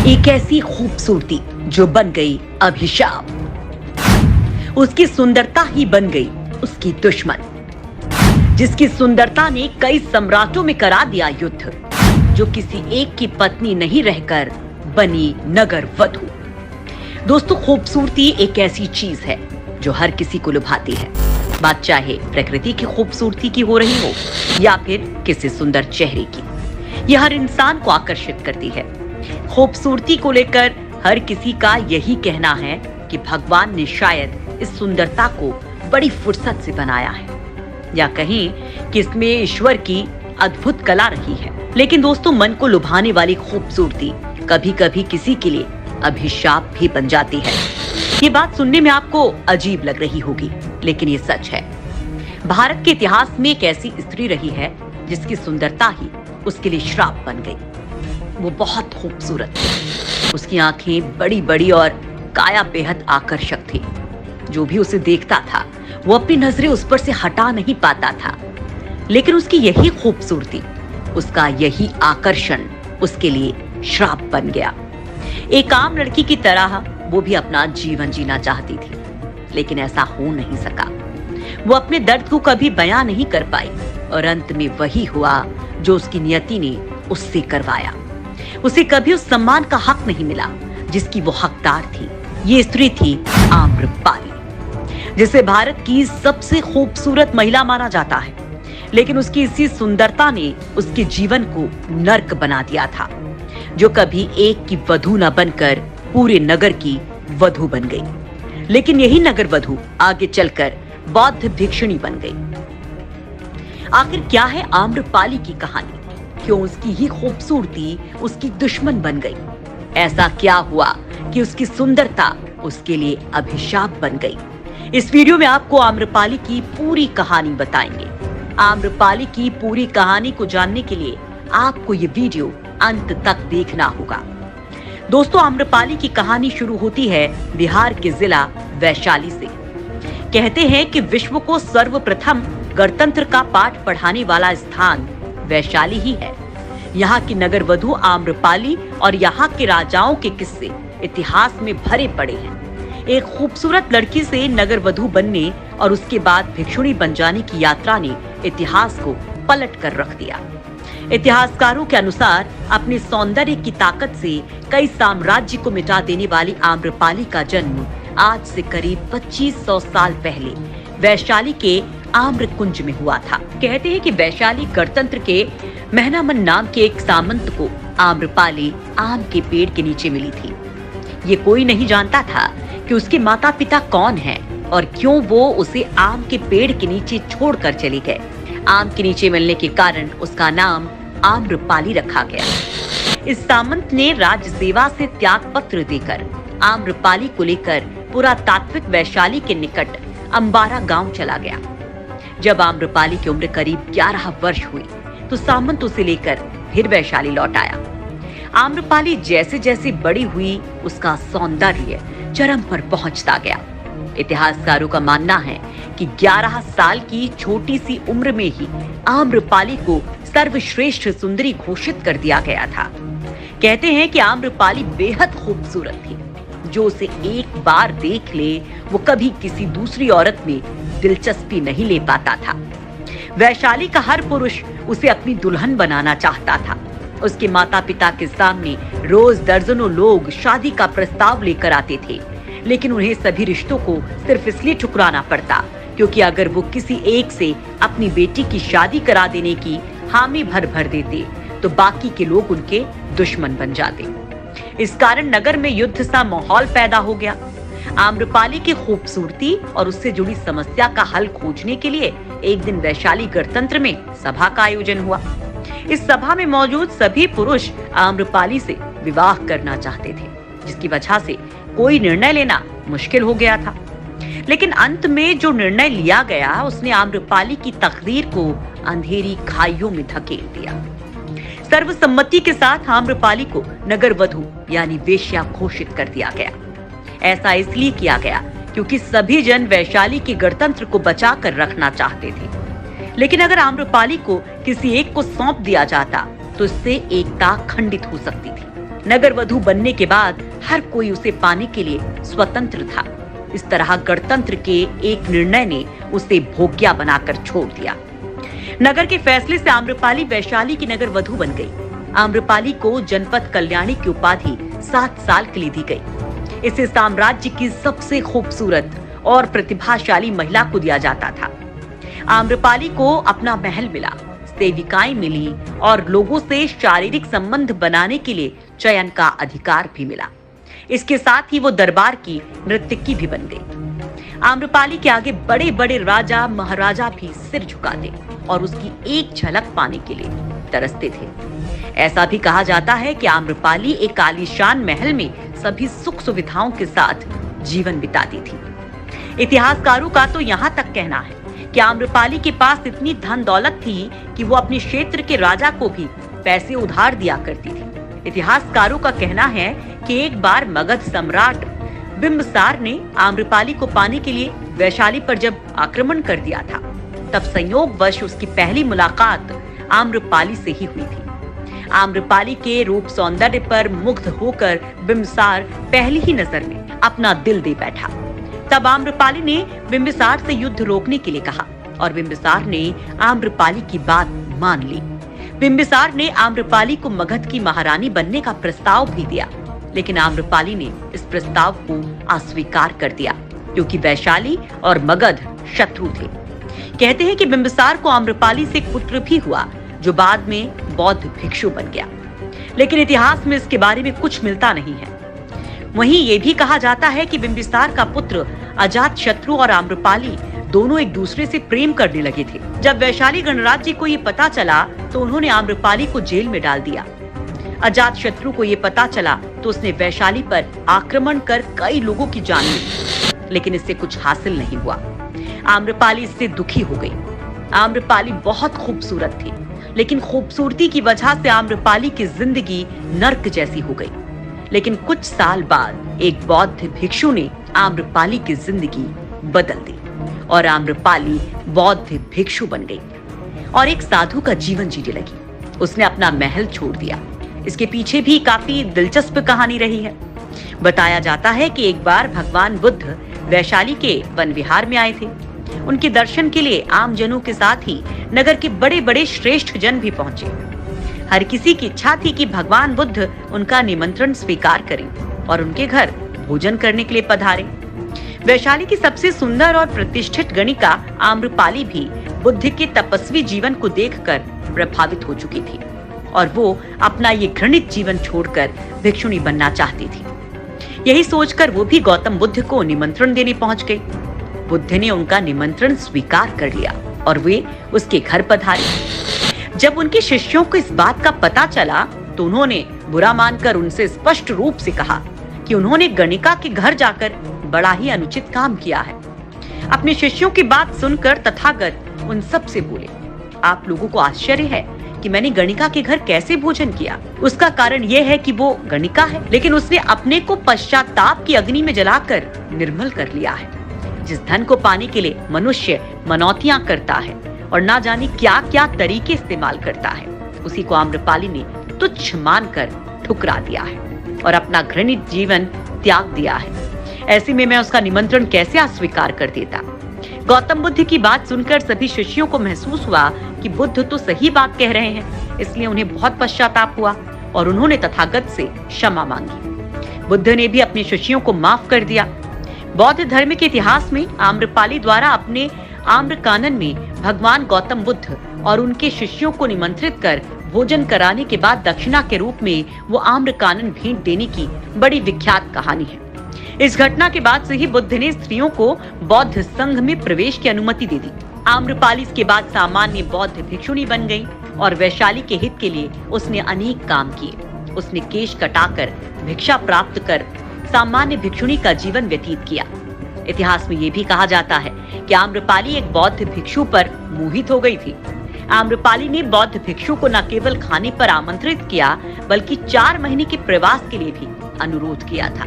एक ऐसी खूबसूरती जो बन गई अभिशाप। उसकी सुंदरता ही बन गई उसकी दुश्मन, जिसकी सुंदरता ने कई सम्राटों में करा दिया युद्ध, जो किसी एक की पत्नी नहीं रहकर बनी नगर वधू। दोस्तों, खूबसूरती एक ऐसी चीज है जो हर किसी को लुभाती है, बात चाहे प्रकृति की खूबसूरती की हो रही हो या फिर किसी सुंदर चेहरे की। यह हर इंसान को आकर्षित करती है। खूबसूरती को लेकर हर किसी का यही कहना है कि भगवान ने शायद इस सुंदरता को बड़ी फुर्सत से बनाया है, या कहें कि इसमें ईश्वर की अद्भुत कला रही है। लेकिन दोस्तों, मन को लुभाने वाली खूबसूरती कभी कभी किसी के लिए अभिशाप भी बन जाती है। ये बात सुनने में आपको अजीब लग रही होगी, लेकिन ये सच है। भारत के इतिहास में एक ऐसी स्त्री रही है जिसकी सुंदरता ही उसके लिए श्राप बन गई। वो बहुत खूबसूरत थी, उसकी आंखें बड़ी बड़ी और काया बेहद आकर्षक थी। जो भी उसे देखता था वो अपनी नजरें उस पर से हटा नहीं पाता था। लेकिन उसकी यही खूबसूरती, उसका यही आकर्षण उसके लिए श्राप बन गया। एक आम लड़की की तरह वो भी अपना जीवन जीना चाहती थी, लेकिन ऐसा हो नहीं सका। वो अपने दर्द को कभी बयां नहीं कर पाई और अंत में वही हुआ जो उसकी नियति ने उससे करवाया। उसे कभी उस सम्मान का हक नहीं मिला जिसकी वो हकदार थी। ये स्त्री थी आम्रपाली, जिसे भारत की सबसे खूबसूरत महिला माना जाता है। लेकिन उसकी इसी सुंदरता ने उसके जीवन को नर्क बना दिया था, जो कभी एक की वधू न बनकर पूरे नगर की वधू बन गई। लेकिन यही नगर वधू आगे चलकर बौद्ध भिक्षुणी बन गई। आखिर क्या है आम्रपाली की कहानी? क्यों उसकी ही खूबसूरती उसकी दुश्मन बन गई? ऐसा क्या हुआ कि उसकी सुंदरता उसके लिए अभिशाप बन गई? इस वीडियो में आपको आम्रपाली की पूरी कहानी बताएंगे। आम्रपाली की पूरी कहानी को जानने के लिए आपको ये वीडियो अंत तक देखना होगा। दोस्तों, आम्रपाली की कहानी शुरू होती है बिहार के जिला वैशाली से। कहते हैं कि विश्व को सर्वप्रथम गणतंत्र का पाठ पढ़ाने वाला स्थान वैशाली ही है। यहाँ की नगर वधू आम्रपाली और यहाँ के राजाओं के किस्से इतिहास में भरे पड़े हैं। एक खूबसूरत लड़की से नगर वधू बनने और उसके बाद भिक्षुणी बन जाने की यात्रा ने इतिहास को पलट कर रख दिया। इतिहासकारों के अनुसार अपने सौंदर्य की ताकत से कई साम्राज्य को मिटा देने वाली आम्रपाली का जन्म आज से करीब 2500 साल पहले वैशाली के आम्रकुंज में हुआ था। कहते हैं कि वैशाली गणतंत्र के मेहनामन नाम के एक सामंत को आम्रपाली आम के पेड़ के नीचे मिली थी। ये कोई नहीं जानता था कि उसके माता पिता कौन हैं और क्यों वो उसे आम के पेड़ के नीचे छोड़कर चले गए। आम के नीचे मिलने के कारण उसका नाम आम्रपाली रखा गया। इस सामंत ने राज्य सेवा से त्याग पत्र देकर आम्रपाली को लेकर पुरातात्विक वैशाली के निकट अंबारा गांव चला गया। जब आम्रपाली की उम्र करीब 11 वर्ष हुई तो सामंत उसे लेकर फिर वैशाली लौट आया। आम्रपाली जैसे जैसे बड़ी हुई उसका सौंदर्य चरम पर पहुंचता गया। इतिहासकारों का मानना है कि 11 साल की छोटी सी उम्र में ही आम्रपाली को सर्वश्रेष्ठ सुंदरी घोषित कर दिया गया था। कहते हैं कि आम्रपाली बेहद खूबसूरत थी। जो उसे एक बार देख ले वो कभी किसी दूसरी औरत में दिलचस्पी नहीं ले पाता था। वैशाली का हर पुरुष उसे अपनी दुल्हन बनाना चाहता था। उसके माता पिता के सामने रोज दर्जनों लोग शादी का प्रस्ताव लेकर आते थे, लेकिन उन्हें सभी रिश्तों को सिर्फ इसलिए ठुकराना पड़ता क्योंकि अगर वो किसी एक से अपनी बेटी की शादी करा देने की हामी भर देते तो बाकी के लोग उनके दुश्मन बन जाते। इस कारण नगर में युद्ध सा माहौल पैदा हो गया। आम्रपाली की खूबसूरती और उससे जुड़ी समस्या का हल खोजने के लिए एक दिन वैशाली गणतंत्र में सभा का आयोजन हुआ। इस सभा में मौजूद सभी पुरुष आम्रपाली से विवाह करना चाहते थे, जिसकी वजह से कोई निर्णय लेना मुश्किल हो गया था। लेकिन अंत में जो निर्णय लिया गया उसने आम्रपाली की तकदीर को अंधेरी खाइयों में धकेल दिया। सर्वसम्मति के साथ आम्रपाली को नगर वधू यानी वेश्या घोषित कर दिया गया। ऐसा इसलिए किया गया क्योंकि सभी जन वैशाली के गणतंत्र को बचा कर रखना चाहते थे। लेकिन अगर आम्रपाली को किसी एक को सौंप दिया जाता तो इससे एकता खंडित हो सकती थी। नगर वधु बनने के बाद हर कोई उसे पाने के लिए स्वतंत्र था। इस तरह गणतंत्र के एक निर्णय ने उसे भोग्या बनाकर छोड़ दिया। नगर के फैसले से आम्रपाली वैशाली की नगर वधु बन गई। आम्रपाली को जनपद कल्याणी की उपाधि 7 साल के लिए दी गई। इसे साम्राज्य की सबसे खूबसूरत और प्रतिभाशाली महिला को दिया जाता था। आम्रपाली को अपना महल मिला, सेविकाएं मिली और लोगों से शारीरिक संबंध बनाने के लिए चयन का अधिकार भी मिला। इसके साथ ही वो दरबार की नर्तकी भी बन गई। आम्रपाली के आगे बड़े बड़े राजा महाराजा भी सिर झुकाते और उसकी एक झलक पाने के लिए तरसते थे। ऐसा भी कहा जाता है कि आम्रपाली एक आलीशान महल में सभी सुख सुविधाओं के साथ जीवन बिताती थी। इतिहासकारों का तो यहाँ तक कहना है कि आम्रपाली के पास इतनी धन दौलत थी कि वो अपने क्षेत्र के राजा को भी पैसे उधार दिया करती थी। इतिहासकारों का कहना है कि एक बार मगध सम्राट बिंबिसार ने आम्रपाली को पाने के लिए वैशाली पर जब आक्रमण कर दिया था, तब संयोगवश उसकी पहली मुलाकात आम्रपाली से ही हुई थी। आम्रपाली के रूप सौंदर्य पर मुग्ध होकर बिंबिसार पहली ही नजर में अपना दिल दे बैठा। तब आम्रपाली ने बिंबिसार से युद्ध रोकने के लिए कहा और बिंबिसार ने आम्रपाली की बात मान ली। बिंबिसार ने आम्रपाली को मगध की महारानी बनने का प्रस्ताव भी दिया, लेकिन आम्रपाली ने इस प्रस्ताव को अस्वीकार कर दिया क्योंकि वैशाली और मगध शत्रु थे। कहते हैं कि बिंबिसार को आम्रपाली से एक पुत्र भी हुआ जो बाद में बौद्ध भिक्षु बन गया, लेकिन इतिहास में इसके बारे में कुछ मिलता नहीं है। वहीं ये भी कहा जाता है कि बिंबिसार का पुत्र अजातशत्रु और आम्रपाली दोनों एक दूसरे से प्रेम करने लगे थे। जब वैशाली गणराज्य को ये पता चला तो उन्होंने आम्रपाली को जेल में डाल दिया। अजातशत्रु को ये पता चला तो उसने वैशाली पर आक्रमण कर कई लोगों की जान ली, लेकिन इससे कुछ हासिल नहीं हुआ। आम्रपाली इससे दुखी हो गई। आम्रपाली बहुत खूबसूरत थी, लेकिन खूबसूरती की वजह से आम्रपाली की जिंदगी नर्क जैसी हो गई। लेकिन कुछ साल बाद एक बौद्ध भिक्षु ने आम्रपाली की जिंदगी बदल दी और आम्रपाली बौद्ध भिक्षु बन गई और एक साधु का जीवन जीने लगी। उसने अपना महल छोड़ दिया। इसके पीछे भी काफी दिलचस्प कहानी रही है। बताया जाता है कि एक बार भगवान बुद्ध वैशाली के वन विहार में आए थे। उनके दर्शन के लिए आम जनों के साथ ही नगर के बड़े बड़े श्रेष्ठ जन भी पहुंचे। हर किसी की इच्छा थी कि भगवान बुद्ध उनका निमंत्रण स्वीकार करें और उनके घर भोजन करने के लिए पधारे। वैशाली की सबसे सुंदर और प्रतिष्ठित गणिका आम्रपाली भी बुद्ध के तपस्वी जीवन को देखकर प्रभावित हो चुकी थी और वो अपना ये घृणित जीवन छोड़कर भिक्षुणी बनना चाहती थी। यही सोचकर वो भी गौतम बुद्ध को निमंत्रण देने पहुंच गई। बुद्ध ने उनका निमंत्रण स्वीकार कर लिया और वे उसके घर पधारे। जब उनके शिष्यों को इस बात का पता चला तो उन्होंने बुरा मानकर उनसे स्पष्ट रूप से कहा कि उन्होंने गणिका के घर जाकर बड़ा ही अनुचित काम किया है। अपने शिष्यों की बात सुनकर तथागत उन सब से बोले, आप लोगों को आश्चर्य है कि मैंने गणिका के घर कैसे भोजन किया। उसका कारण यह है कि वो गणिका है, लेकिन उसने अपने को पश्चाताप की अग्नि में जलाकर निर्मल कर लिया है। जिस धन को पाने के लिए मनुष्य मनौतियां करता है और ना जाने क्या क्या तरीके इस्तेमाल करता है, उसी को आम्रपाली ने तुच्छ मानकर ठुकरा दिया है और अपना घृणित जीवन त्याग दिया है। ऐसे में मैं उसका निमंत्रण कैसे अस्वीकार कर देता। गौतम बुद्ध की बात सुनकर सभी शिष्यों को महसूस हुआ कि बुद्ध तो सही बात कह रहे हैं, इसलिए उन्हें बहुत पश्चाताप हुआ और उन्होंने तथागत से क्षमा मांगी। बुद्ध ने भी अपने शिष्यों को माफ कर दिया। बौद्ध धर्म के इतिहास में आम्रपाली द्वारा अपने आम्रकानन में भगवान गौतम बुद्ध और उनके शिष्यों को निमंत्रित कर भोजन कराने के बाद दक्षिणा के रूप में वो आम्रकानन भेंट देने की बड़ी विख्यात कहानी है। इस घटना के बाद से ही बुद्ध ने स्त्रियों को बौद्ध संघ में प्रवेश की अनुमति दे दी। आम्रपाली इसके बाद सामान्य बौद्ध भिक्षुणी बन गई और वैशाली के हित के लिए उसने अनेक काम किए। उसने केश कटाकर भिक्षा प्राप्त कर सामान्य भिक्षुणी का जीवन व्यतीत किया। इतिहास में ये भी कहा जाता है कि आम्रपाली एक बौद्ध भिक्षु पर मोहित हो गई थी। आम्रपाली ने बौद्ध भिक्षु को न केवल खाने पर आमंत्रित किया, बल्कि 4 महीने के प्रवास के लिए भी अनुरोध किया था,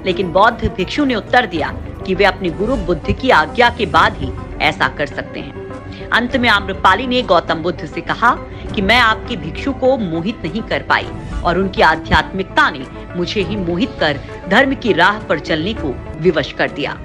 लेकिन बौद्ध भिक्षु ने उत्तर दिया कि वे अपने गुरु बुद्ध की आज्ञा के बाद ही ऐसा कर सकते हैं। अंत में आम्रपाली ने गौतम बुद्ध से कहा कि मैं आपके भिक्षु को मोहित नहीं कर पाई और उनकी आध्यात्मिकता ने मुझे ही मोहित कर धर्म की राह पर चलने को विवश कर दिया।